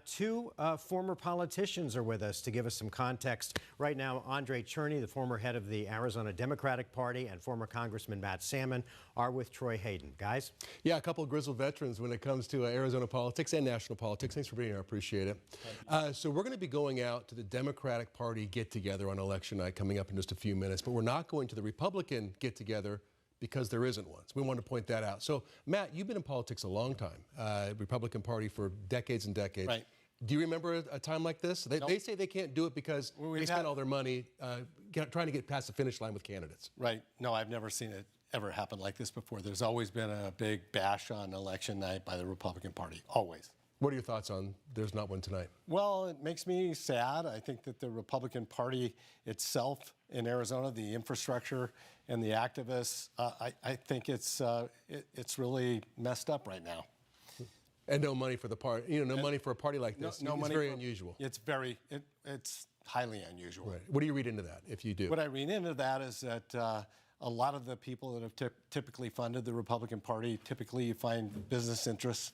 Two former politicians are with us to give us some context. Right now, Andrei Cherney, the former head of the Arizona Democratic Party, and former Congressman Matt Salmon are with Troy Hayden. Guys? Yeah, a couple of grizzled veterans when it comes to Arizona politics and national politics. Thanks for being here. I appreciate it. So we're going to be going out to the Democratic Party get-together on election night coming up in just a few minutes, but we're not going to the Republican get-together because there isn't one. So we want to point that out. So, Matt, you've been in politics a long time, Republican Party for decades and decades. Right. Do you remember a time like this? They say they can't do it because they spent all their money trying to get past the finish line with candidates. Right. No, I've never seen it ever happen like this before. There's always been a big bash on election night by the Republican Party, always. What are your thoughts on there's not one tonight? Well, it makes me sad. I think that the Republican Party itself in Arizona, the infrastructure and the activists, I think it's really messed up right now. And no money for the party, no money for a party like this. No it's money very unusual. It's highly unusual. Right. What do you read into that, if you do? What I read into that is that a lot of the people that have typically funded the Republican Party, typically you find business interests,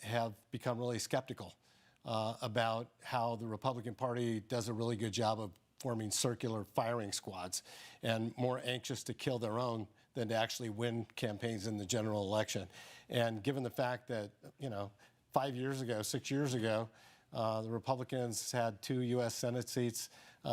have become really skeptical about how the Republican Party does a really good job of forming circular firing squads and more anxious to kill their own than to actually win campaigns in the general election. And given the fact that, 5 years ago, 6 years ago, the Republicans had 2 U.S. Senate seats.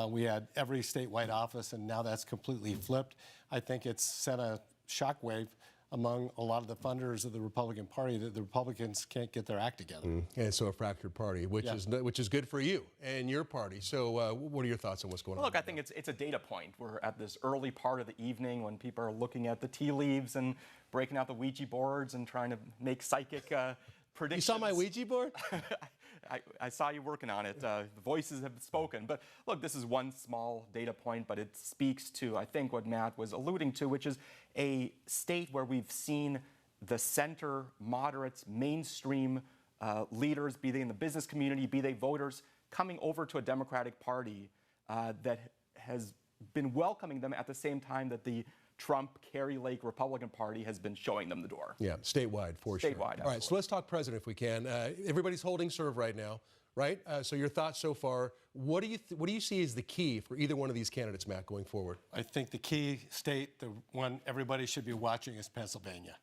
We had every statewide office, and now that's completely flipped. I think it's sent a shockwave among a lot of the funders of the Republican Party that the Republicans can't get their act together. And so a fractured party, which is good for you and your party. So what are your thoughts on what's going on? Look, I think it's a data point. We're at this early part of the evening when people are looking at the tea leaves and breaking out the Ouija boards and trying to make psychic predictions. You saw my Ouija board? I saw you working on it. The voices have spoken. But look, this is one small data point, but it speaks to, I think, what Matt was alluding to, which is a state where we've seen the center, moderates, mainstream leaders, be they in the business community, be they voters, coming over to a Democratic Party that has been welcoming them at the same time that the Trump, Kerry Lake Republican Party has been showing them the door. Yeah, statewide, for sure. Statewide, All right, so let's talk president if we can. Everybody's holding serve right now, right? So your thoughts so far. What do you see as the key for either one of these candidates, Matt, going forward? I think the key state, the one everybody should be watching, is Pennsylvania.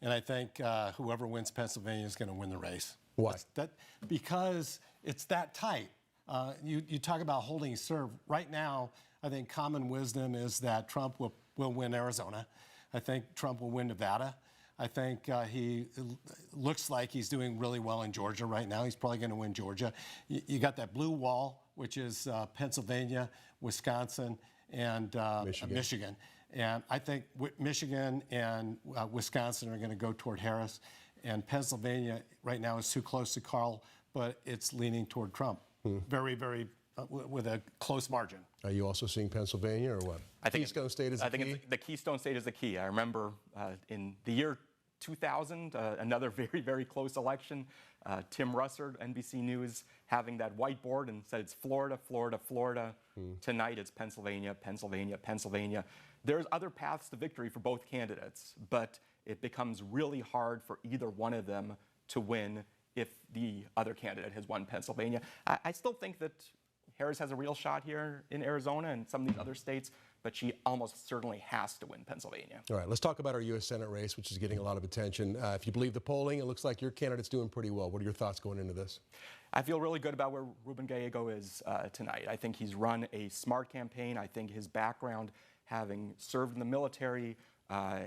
And I think whoever wins Pennsylvania is going to win the race. Why? Because it's that tight. You talk about holding serve. Right now, I think common wisdom is that Trump will win Arizona. I think Trump will win Nevada. I think he looks like he's doing really well in Georgia right now. He's probably going to win Georgia. You got that blue wall, which is Pennsylvania, Wisconsin, and Michigan. And I think Michigan and Wisconsin are going to go toward Harris. And Pennsylvania right now is too close to Carl, but it's leaning toward Trump. Very, very, with a close margin. Are you also seeing Pennsylvania or what? I think Keystone State is the key? I think the Keystone State is the key. I remember in the year 2000, another very, very close election, Tim Russert, NBC News, having that whiteboard and said it's Florida, Florida, Florida. Tonight it's Pennsylvania, Pennsylvania, Pennsylvania. There's other paths to victory for both candidates, but it becomes really hard for either one of them to win if the other candidate has won Pennsylvania. I still think that Harris has a real shot here in Arizona and some of these other states, but she almost certainly has to win Pennsylvania. All right, let's talk about our U.S. Senate race, which is getting a lot of attention. If you believe the polling, it looks like your candidate's doing pretty well. What are your thoughts going into this? I feel really good about where Ruben Gallego is tonight. I think he's run a smart campaign. I think his background, having served in the military,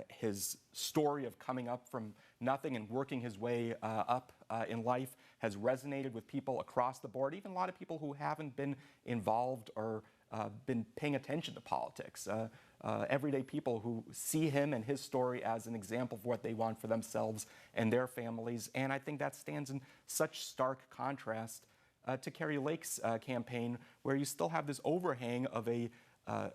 his story of coming up from nothing and working his way up in life has resonated with people across the board, even a lot of people who haven't been involved or been paying attention to politics. Everyday people who see him and his story as an example of what they want for themselves and their families. And I think that stands in such stark contrast to Kerry Lake's campaign, where you still have this overhang of a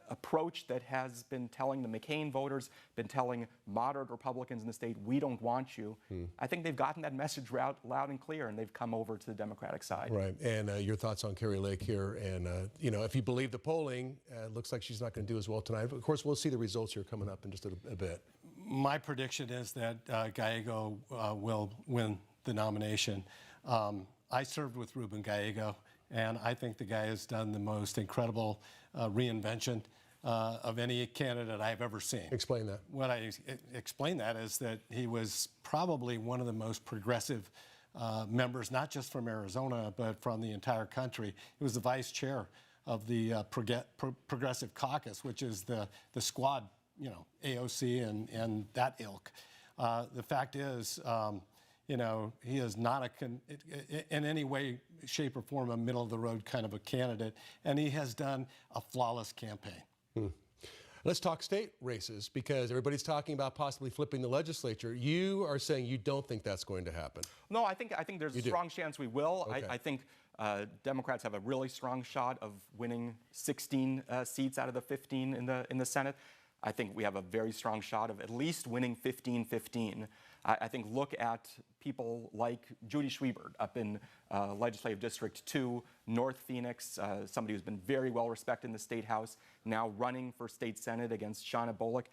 approach that has been telling the McCain voters, been telling moderate Republicans in the state, we don't want you. I think they've gotten that message loud and clear, and they've come over to the Democratic side. Right, and your thoughts on Kerry Lake here, and if you believe the polling, it looks like she's not going to do as well tonight. Of course, we'll see the results here coming up in just a bit. My prediction is that Gallego will win the nomination. I served with Ruben Gallego, and I think the guy has done the most incredible reinvention of any candidate I've ever seen. Explain that. What I explain that is that he was probably one of the most progressive members, not just from Arizona, but from the entire country. He was the vice chair of the Progressive Caucus, which is the squad, AOC and that ilk. The fact is, he is not in any way, shape, or form a middle-of-the-road kind of a candidate, and he has done a flawless campaign. Let's talk state races, because everybody's talking about possibly flipping the legislature. You are saying you don't think that's going to happen. No, I think there's a strong chance we will. Okay. I think Democrats have a really strong shot of winning 16 seats out of the 15 in the Senate. I think we have a very strong shot of at least winning 15-15. I think look at people like Judy Schwiebert up in Legislative District 2, North Phoenix, somebody who's been very well respected in the State House, now running for State Senate against Shauna Bullock.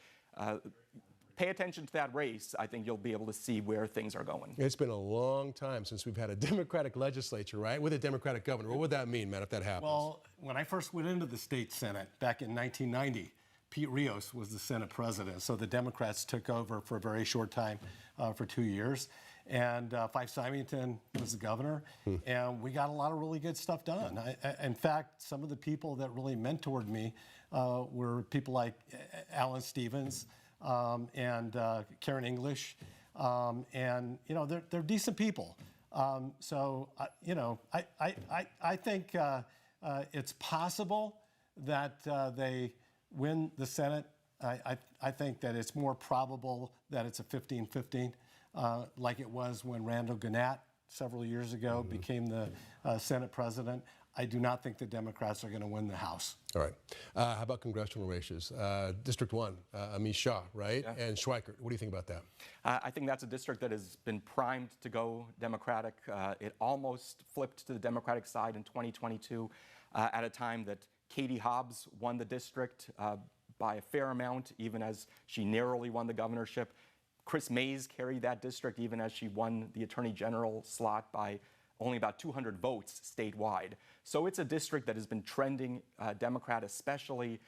Pay attention to that race. I think you'll be able to see where things are going. It's been a long time since we've had a Democratic legislature, right, with a Democratic governor. What would that mean, Matt, if that happens? Well, when I first went into the State Senate back in 1990, Pete Rios was the Senate president, so the Democrats took over for a very short time, for 2 years. And Fife Symington was the governor, and we got a lot of really good stuff done. In fact, some of the people that really mentored me were people like Alan Stevens and Karen English, and they're decent people. So I think it's possible that they win the Senate. I think that it's more probable that it's a 15-15, like it was when Randall Gannett several years ago became the Senate president. I do not think the Democrats are going to win the House. All right. How about congressional races? District 1, Amish Shah, right? Yeah. And Schweikert. What do you think about that? I think that's a district that has been primed to go Democratic. It almost flipped to the Democratic side in 2022 at a time that Katie Hobbs won the district by a fair amount, even as she narrowly won the governorship. Chris Mays carried that district even as she won the Attorney General slot by only about 200 votes statewide. So it's a district that has been trending Democrat, especially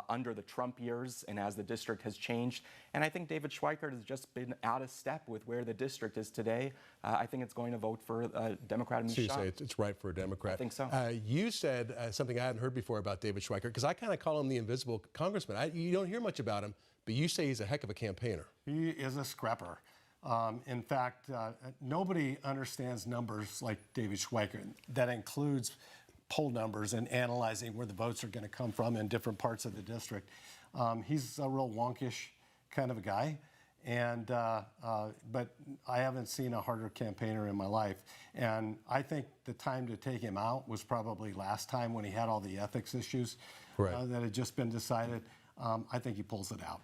under the Trump years and as the district has changed. And I think David Schweikert has just been out of step with where the district is today. I think it's going to vote for Democrat. So you say it's right for a Democrat? I think so. You said something I hadn't heard before about David Schweikert, because I kind of call him the invisible congressman. You don't hear much about him, but you say he's a heck of a campaigner. He is a scrapper. In fact, nobody understands numbers like David Schweikert. That includes poll numbers and analyzing where the votes are going to come from in different parts of the district. He's a real wonkish kind of a guy, and but I haven't seen a harder campaigner in my life. And I think the time to take him out was probably last time when he had all the ethics issues that had just been decided. I think he pulls it out.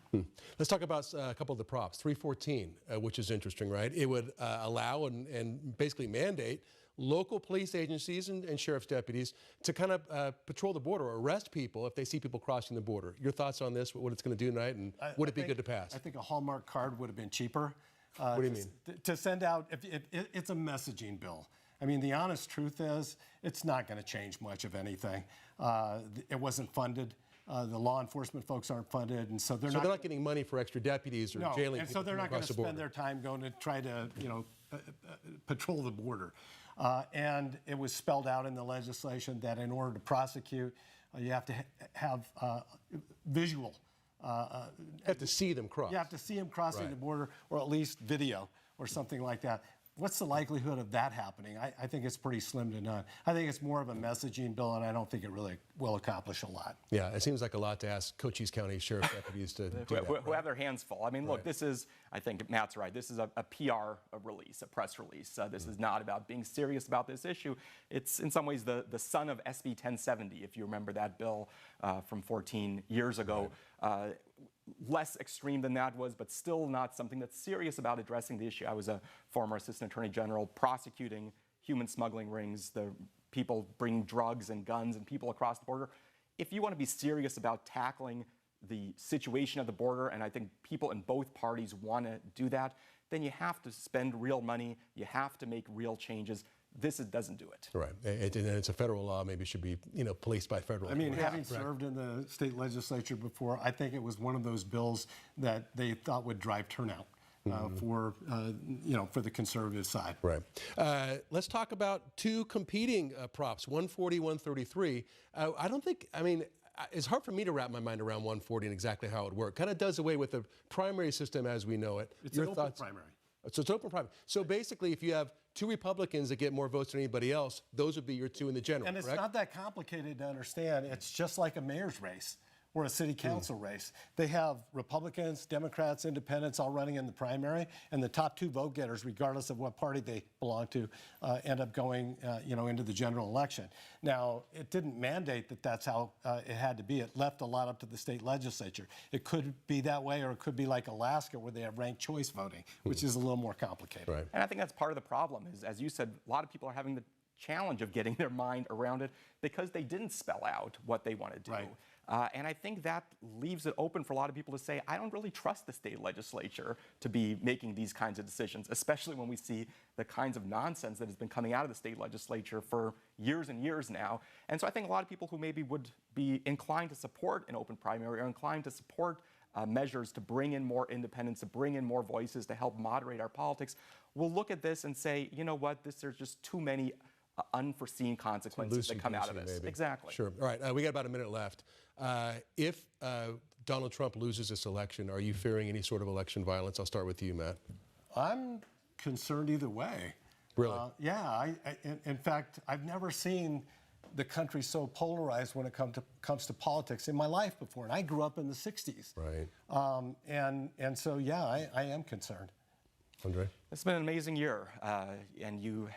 Let's talk about a couple of the props. 314, which is interesting, right? It would allow and basically mandate local police agencies and sheriff's deputies to kind of patrol the border or arrest people if they see people crossing the border. Your thoughts on this, what it's going to do tonight, and would it be good to pass? I think a Hallmark card would have been cheaper. What do you mean? To send out, it's a messaging bill. I mean, the honest truth is it's not going to change much of anything. It wasn't funded. The law enforcement folks aren't funded, and so they're not getting money for extra deputies or jailing people. And so they're not going to spend their time going to try to, patrol the border. And it was spelled out in the legislation that in order to prosecute, you have to have visual. You have to see them cross. You have to see them crossing the border, or at least video or something like that. What's the likelihood of that happening? I think it's pretty slim to none. I think it's more of a messaging bill, and I don't think it really will accomplish a lot. Yeah, it seems like a lot to ask Cochise County Sheriff's deputies to do that. Who have their hands full. I mean, look, this is, I think Matt's right, this is a PR release, a press release. This is not about being serious about this issue. It's in some ways the son of SB 1070, if you remember that bill from 14 years ago. Less extreme than that was, but still not something that's serious about addressing the issue. I was a former assistant attorney general prosecuting human smuggling rings, the people bringing drugs and guns and people across the border. If you want to be serious about tackling the situation at the border, and I think people in both parties want to do that, then you have to spend real money, you have to make real changes. doesn't do it. Right. And it's a federal law. Maybe it should be, policed by federal. I mean, police. having served in the state legislature before, I think it was one of those bills that they thought would drive turnout for the conservative side. Right. Let's talk about two competing props, 140, 133. It's hard for me to wrap my mind around 140 and exactly how it would work. Kind of does away with the primary system as we know it. It's an open primary. So it's open primary. So basically, if you have two Republicans that get more votes than anybody else, those would be your two in the general, And it's correct? not that complicated to understand. It's just like a mayor's race or a city council race. They have Republicans, Democrats, Independents all running in the primary, and the top two vote getters, regardless of what party they belong to, end up going, into the general election. Now, it didn't mandate that that's how it had to be. It left a lot up to the state legislature. It could be that way, or it could be like Alaska, where they have ranked choice voting, which is a little more complicated. Right. And I think that's part of the problem is, as you said, a lot of people are having the challenge of getting their mind around it because they didn't spell out what they want to do. Right. And I think that leaves it open for a lot of people to say, I don't really trust the state legislature to be making these kinds of decisions, especially when we see the kinds of nonsense that has been coming out of the state legislature for years and years now. And so I think a lot of people who maybe would be inclined to support an open primary or inclined to support measures to bring in more independents, to bring in more voices, to help moderate our politics, will look at this and say, you know what, there's just too many unforeseen consequences that come out of this. Maybe. Exactly. Sure. All right. We got about a minute left. If Donald Trump loses this election, are you fearing any sort of election violence? I'll start with you, Matt. I'm concerned either way. Really? Yeah. In fact, I've never seen the country so polarized when it comes to politics in my life before. And I grew up in the 60s. Right. And so, yeah, I am concerned. Andrei? It's been an amazing year, and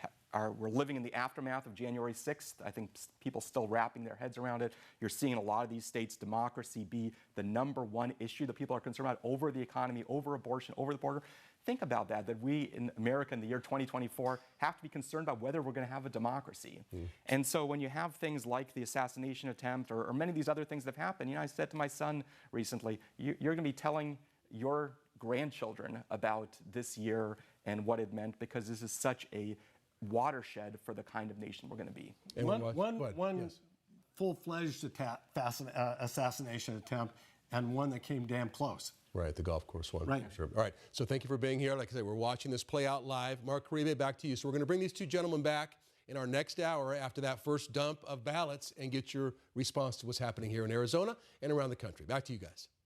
we're living in the aftermath of January 6th. I think people still wrapping their heads around it. You're seeing in a lot of these states democracy be the #1 issue that people are concerned about over the economy, over abortion, over the border. Think about that we in America in the year 2024 have to be concerned about whether we're going to have a democracy. And so when you have things like the assassination attempt or many of these other things that have happened, I said to my son recently, you're going to be telling your grandchildren about this year and what it meant, because this is such a watershed for the kind of nation we're going to be. One full-fledged assassination attempt and one that came damn close. Right, the golf course one. Right. Sure. All right, so thank you for being here. Like I said, we're watching this play out live. Mark Caribe, back to you. So we're going to bring these two gentlemen back in our next hour after that first dump of ballots and get your response to what's happening here in Arizona and around the country. Back to you guys.